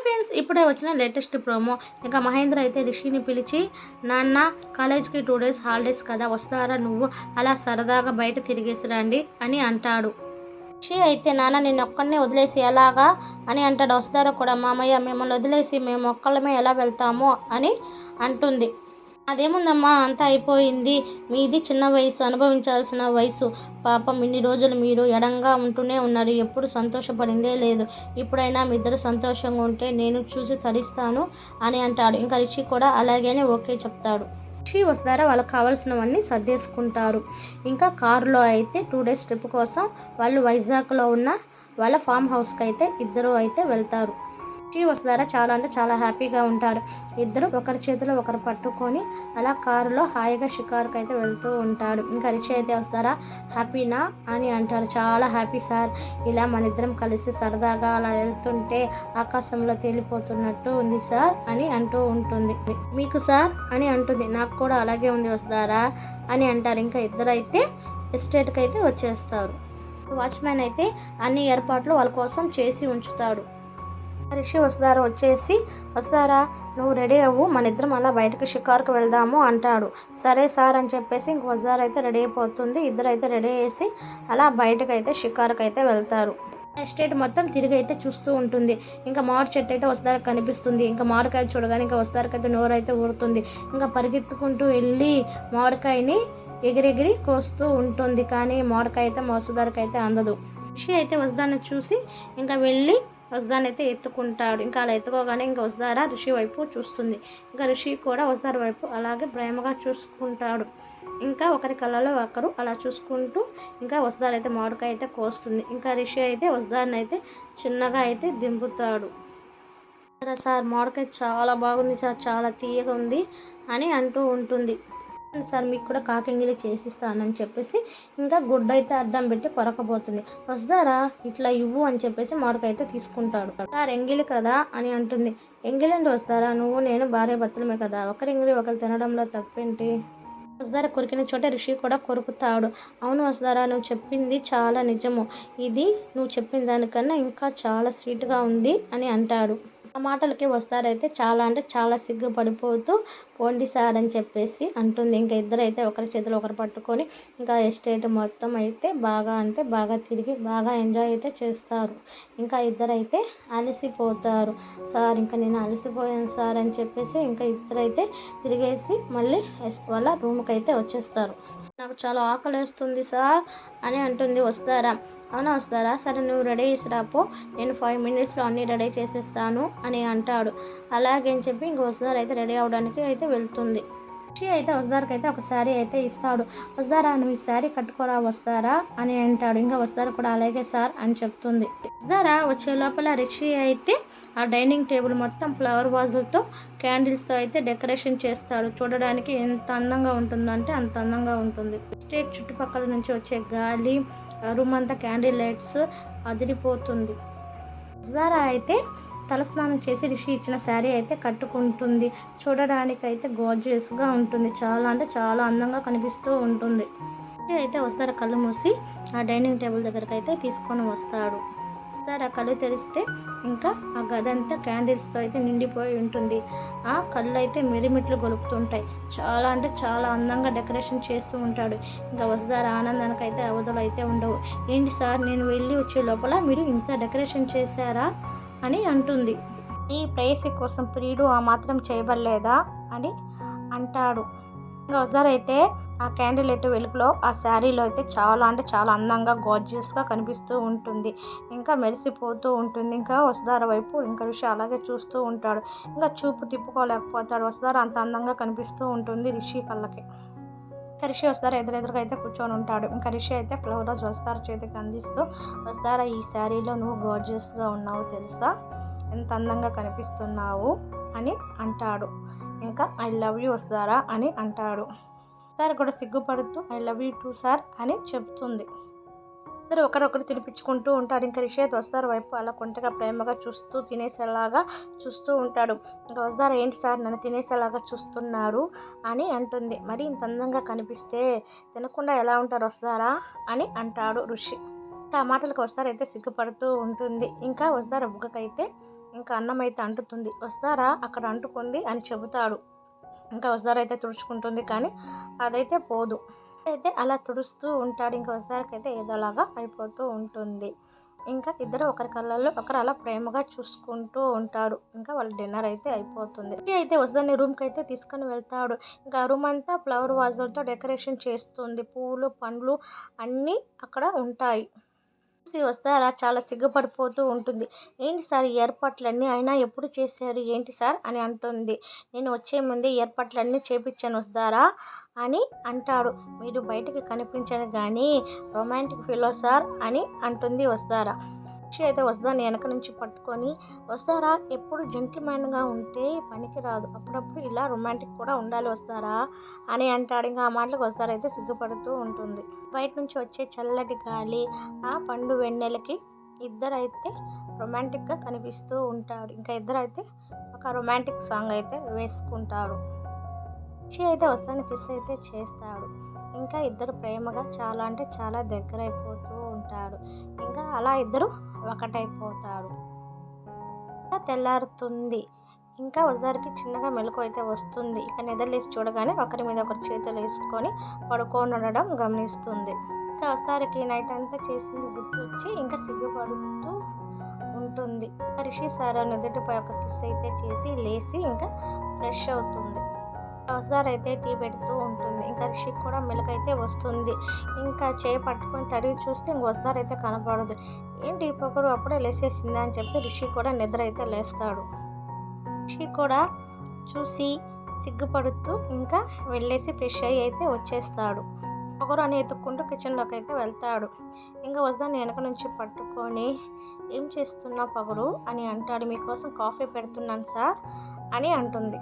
Friends ఇప్పుడే వచ్చిన latest promo. ఇంకా మహేంద్ర అయితే రిషిని పిలిచి, నాన్న కాలేజ్కి 2 డేస్ హాలిడేస్ కదా, వస్తారా నువ్వు అలా సరదాగా బయట తిరిగేసి రండి అని అంటాడు. రిషి అయితే, నాన్న నిన్నొక్కడినే వదిలేసి ఎలాగా అని అంటాడు. వస్తారా కూడా, మామయ్య మిమ్మల్ని వదిలేసి మేము ఒక్కళ్ళమే ఎలా వెళ్తాము అని అంటుంది. అదేముందమ్మా, అంతా అయిపోయింది, మీది చిన్న వయసు, అనుభవించాల్సిన వయసు. పాపం ఇన్ని రోజులు మీరు ఎడంగా ఉంటూనే ఉన్నారు, ఎప్పుడు సంతోషపడిందే లేదు. ఇప్పుడైనా మీ ఇద్దరు సంతోషంగా ఉంటే నేను చూసి తరిస్తాను అని అంటాడు. ఇంకా రిషి కూడా అలాగేనే ఓకే చెప్తాడు. రిషి వస్తారా వాళ్ళకి కావాల్సినవన్నీ సర్దేసుకుంటారు. ఇంకా కారులో అయితే 2 డేస్ ట్రిప్ కోసం వాళ్ళు వైజాగ్లో ఉన్న వాళ్ళ ఫామ్ హౌస్కి అయితే ఇద్దరు అయితే వెళ్తారు. రిషి వస్తారా చాలా అంటే చాలా హ్యాపీగా ఉంటారు. ఇద్దరు ఒకరి చేతిలో ఒకరు పట్టుకొని అలా కారులో హాయిగా షికారుకి అయితే వెళ్తూ ఉంటాడు. ఇంకా రిషి అయితే, వస్తారా హ్యాపీనా అని అంటాడు. చాలా హ్యాపీ సార్, ఇలా మన ఇద్దరం కలిసి సరదాగా అలా వెళ్తుంటే ఆకాశంలో తేలిపోతున్నట్టు ఉంది సార్ అని అంటూ ఉంటుంది. మీకు సార్ అని అంటుంది. నాకు కూడా అలాగే ఉంది వస్తారా అని అంటారు. ఇంకా ఇద్దరైతే ఎస్టేట్కి అయితే వచ్చేస్తారు. వాచ్మ్యాన్ అయితే అన్ని ఏర్పాట్లు వాళ్ళ కోసం చేసి ఉంచుతాడు. రిషి వస్తారా వచ్చేసి, వస్తారా నువ్వు రెడీ అవ్వు, మన ఇద్దరం అలా బయటకు షికారుకు వెళ్దాము అంటాడు. సరే సార్ అని చెప్పేసి ఇంక వస్తారా అయితే రెడీ అయిపోతుంది. ఇద్దరు అయితే రెడీ చేసి అలా బయటకు అయితే షికారుకు అయితే వెళ్తారు. ఎస్టేట్ మొత్తం తిరిగి అయితే చూస్తూ ఉంటుంది. ఇంకా మామిడి చెట్టు అయితే వస్తారా కనిపిస్తుంది. ఇంకా మామిడికాయ చూడగానే ఇంకా వస్తారకైతే నోరు అయితే ఊరుతుంది. ఇంకా పరిగెత్తుకుంటూ వెళ్ళి మామిడికాయని ఎగిరెగిరి కోస్తూ ఉంటుంది. కానీ మామిడికాయ అయితే వసుధారకి అయితే అందదు. రిషి అయితే వసుధాన్ని చూసి ఇంకా వెళ్ళి వసుధాన్ని అయితే ఎత్తుకుంటాడు. ఇంకా అలా ఎత్తుకోగానే ఇంకా వసుధార రిషి వైపు చూస్తుంది. ఇంకా రిషి కూడా వసుధార వైపు అలాగే ప్రేమగా చూసుకుంటాడు. ఇంకా ఒకరి కళ్ళలో ఒకరు అలా చూసుకుంటూ ఇంకా వసుధార అయితే మామిడికాయ అయితే కోస్తుంది. ఇంకా రిషి అయితే వసుధారిని అయితే చిన్నగా అయితే దింపుతాడు. సార్ మామిడికాయ చాలా బాగుంది సార్, చాలా తీయగా ఉంది అని అంటూ ఉంటుంది. సార్ మీకు కూడా కాకింగిలి చేసిస్తానని చెప్పేసి ఇంకా గుడ్డ అయితే అడ్డం పెట్టి కొరకపోతుంది. వస్తారా ఇట్లా ఇవ్వు అని చెప్పేసి మామిడికాయ అయితే తీసుకుంటాడు. సార్ ఎంగిలి కదా అని అంటుంది. ఎంగిలండి వస్తారా, నువ్వు నేను భార్య భర్తలమే కదా, ఒకరి ఎంగిలి ఒకరు తినడంలో తప్పేంటి. వస్తారా కొరికిన చోట రిషి కూడా కొరుకుతాడు. అవును వస్తారా, నువ్వు చెప్పింది చాలా నిజము, ఇది నువ్వు చెప్పిన దానికన్నా ఇంకా చాలా స్వీట్గా ఉంది అని అంటాడు. ఆ మాటలకి వస్తారైతే చాలా అంటే చాలా సిగ్గుపడిపోతూ పోండి సార్ అని చెప్పేసి అంటుంది. ఇంకా ఇద్దరైతే ఒకరి చేతిలో ఒకరు పట్టుకొని ఇంకా ఎస్టేట్ మొత్తం అయితే బాగా అంటే బాగా తిరిగి బాగా ఎంజాయ్ అయితే చేస్తారు. ఇంకా ఇద్దరైతే అలసిపోతారు. సార్ ఇంకా నేను అలసిపోయాను సార్ అని చెప్పేసి ఇంకా ఇద్దరైతే తిరిగేసి మళ్ళీ వాళ్ళ రూమ్కి అయితే వచ్చేస్తారు. నాకు చాలా ఆకలేస్తుంది సార్ అని అంటుంది వస్తారా. అవునా వస్తారా, సరే నువ్వు రెడీ చేసి రాపో, నేను 5 minutesలో అన్నీ రెడీ చేసేస్తాను అని అంటాడు. అలాగే అని చెప్పి ఇంక వస్తారా అయితే రెడీ అవ్వడానికి అయితే వెళ్తుంది. రిషి అయితే వస్తారాకి అయితే ఒక శారీ అయితే ఇస్తాడు. వస్తారా నువ్వు ఈ శారీ కట్టుకోరా వస్తారా అని అంటాడు. ఇంకా వస్తారా కూడా అలాగే సార్ అని చెప్తుంది. వస్తారా వచ్చే లోపల రిషి అయితే ఆ డైనింగ్ టేబుల్ మొత్తం ఫ్లవర్ వాజులతో క్యాండిల్స్తో అయితే డెకరేషన్ చేస్తాడు. చూడడానికి ఎంత అందంగా ఉంటుందంటే అంత అందంగా ఉంటుంది. స్టేట్ చుట్టుపక్కల నుంచి వచ్చే గాలి, రూమ్ అంతా క్యాండిల్ లైట్స్ అదిరిపోతుంది. జారా అయితే తలస్నానం చేసి రిషి ఇచ్చిన శారీ అయితే కట్టుకుంటుంది. చూడడానికి అయితే గోర్జియస్గా ఉంటుంది, చాలా అంటే చాలా అందంగా కనిపిస్తూ ఉంటుంది. రిషి అయితే వస్తారా కళ్ళు మూసి ఆ డైనింగ్ టేబుల్ దగ్గరకు అయితే తీసుకొని వస్తాడు. సార్ ఆ కళ్ళు తెరిస్తే ఇంకా ఆ గదంతా క్యాండిల్స్తో అయితే నిండిపోయి ఉంటుంది. ఆ కళ్ళు అయితే మిరిమిట్లు గొలుపుతుంటాయి. చాలా అంటే చాలా అందంగా డెకరేషన్ చేస్తూ ఉంటాడు. ఇంకా వస్తారా ఆనందానికి అయితే అవధులు అయితే ఉండవు. ఏంటి సార్ నేను వెళ్ళి వచ్చే లోపల మీరు ఇంత డెకరేషన్ చేశారా అని అంటుంది. ఈ ప్రేయసి కోసం ప్రియుడు ఆ మాత్రం చేయబడలేదా అని అంటాడు. ఇంకా వస్తారా అయితే ఆ క్యాండిల్ లైట్ వెలుగులో ఆ శారీలో అయితే చాలా అంటే చాలా అందంగా గార్జియస్గా కనిపిస్తూ ఉంటుంది. ఇంకా మెరిసిపోతూ ఉంటుంది. ఇంకా వసుధార వైపు ఇంకా రిషి అలాగే చూస్తూ ఉంటాడు. ఇంకా చూపు తిప్పుకోలేకపోతాడు. వసుధార అంత అందంగా కనిపిస్తూ ఉంటుంది రిషి కళ్ళకి. ఇంకా రిషి వసుధార ఎదురెదురుగా అయితే కూర్చొని ఉంటాడు. ఇంకా రిషి అయితే ఫ్లవర్ రోజ్ వసుధార చేతికి అందిస్తూ, వసుధార ఈ శారీలో నువ్వు గార్జియస్గా ఉన్నావు తెలుసా, ఎంత అందంగా కనిపిస్తున్నావు అని అంటాడు. ఇంకా ఐ లవ్ యూ వసుధార అని అంటాడు. సార్ కూడా సిగ్గుపడుతూ I love you two sir అని చెప్తుంది. ఇద్దరు ఒకరొకరు తినిపించుకుంటూ ఉంటారు. ఇంకా రిషి అయితే వస్తార వైపు అలా కొంటగా ప్రేమగా చూస్తూ తినేసేలాగా చూస్తూ ఉంటాడు. ఇంకా వస్తార ఏంటి సార్ నన్ను తినేసేలాగా చూస్తున్నారు అని అంటుంది. మరి ఇంత అందంగా కనిపిస్తే తినకుండా ఎలా ఉంటారు వస్తారా అని అంటాడు ఋషి. ఇంకా ఆ మాటలకు వస్తారైతే సిగ్గుపడుతూ ఉంటుంది. ఇంకా వస్తార బుగ్గకైతే ఇంకా అన్నం అయితే అంటుతుంది. వస్తారా అక్కడ అంటుకుంది అని చెబుతాడు. ఇంకా వస్తారా అయితే తుడుచుకుంటుంది కానీ అదైతే పోదు. అయితే అలా తుడుస్తూ ఉంటాడు. ఇంకా వస్తారకైతే ఏదోలాగా అయిపోతూ ఉంటుంది. ఇంకా ఇద్దరు ఒకరి కళ్ళల్లో ఒకరు అలా ప్రేమగా చూసుకుంటూ ఉంటారు. ఇంకా వాళ్ళ డిన్నర్ అయితే అయిపోతుంది. అయితే వస్తారని రూమ్కి అయితే తీసుకొని వెళ్తాడు. ఇంకా రూమ్ అంతా ఫ్లవర్ వాజులతో డెకరేషన్ చేస్తుంది. పువ్వులు పండ్లు అన్నీ అక్కడ ఉంటాయి. చూసి వస్తారా చాలా సిగ్గుపడిపోతూ ఉంటుంది. ఏంటి సార్ ఈ ఏర్పాట్లన్నీ అయినా ఎప్పుడు చేశారు ఏంటి సార్ అని అంటుంది. నేను వచ్చే ముందే ఏర్పాట్లన్నీ చేపించాను వస్తారా అని అంటాడు. మీరు బయటికి కనిపించను కానీ రొమాంటిక్ ఫీలో సార్ అని అంటుంది వస్తారా. అయితే వస్తాని వెనక నుంచి పట్టుకొని వస్తారా ఎప్పుడు జెంటిల్మెన్గా ఉంటే పనికి రాదు, అప్పుడప్పుడు ఇలా రొమాంటిక్ కూడా ఉండాలి వస్తారా అని అంటాడు. ఇంకా ఆ మాటలకు వస్తారైతే సిగ్గుపడుతూ ఉంటుంది. బయట నుంచి వచ్చే చల్లటి గాలి ఆ పండు వెన్నెలకి ఇద్దరైతే రొమాంటిక్గా కనిపిస్తూ ఉంటాడు. ఇంకా ఇద్దరైతే ఒక రొమాంటిక్ సాంగ్ అయితే వేసుకుంటాడు. అయితే వస్తాని కిస్ అయితే చేస్తాడు. ఇంకా ఇద్దరు ప్రేమగా చాలా అంటే చాలా దగ్గర అయిపోతూ ఉంటారు. ఇంకా అలా ఇద్దరు ఒకటైపోతారు. ఇంకా తెల్లారుతుంది. ఇంకా వస్తారికి చిన్నగా మెలకు అయితే వస్తుంది. ఇక నిద్రలేసి చూడగానే ఒకరి మీద ఒకరి చేతులు వేసుకొని పడుకొని ఉండడం గమనిస్తుంది. ఇంకా వస్తారికి నైట్ అంతా చేసింది గుర్తొచ్చి ఇంకా సిగ్గుపడుతూ ఉంటుంది. రిషి సార్ నుదుటిపై ఒక కిస్ అయితే చేసి లేచి ఇంకా ఫ్రెష్ అవుతుంది. వస్తార్ అయితే టీ పెడుతూ ఉంటుంది. ఇంకా రిషికి కూడా మెలకైతే వస్తుంది. ఇంకా చేయి పట్టుకొని తడివి చూస్తే ఇంక వస్తార్ అయితే కనపడదు. ఏంటి ఈ పొగరు అప్పుడే లేసేసిందా అని చెప్పి రిషి కూడా నిద్ర అయితే లేస్తాడు. రిషి కూడా చూసి సిగ్గుపడుతూ ఇంకా వెళ్ళేసి ఫ్రెష్ అయ్యి అయితే వచ్చేస్తాడు. పొగరు అని ఎత్తుక్కుంటూ కిచెన్లోకి అయితే వెళ్తాడు. ఇంకా వస్తాను వెనక నుంచి పట్టుకొని ఏం చేస్తున్నా పొగరు అని అంటాడు. మీకోసం కాఫీ పెడుతున్నాను సార్ అని అంటుంది.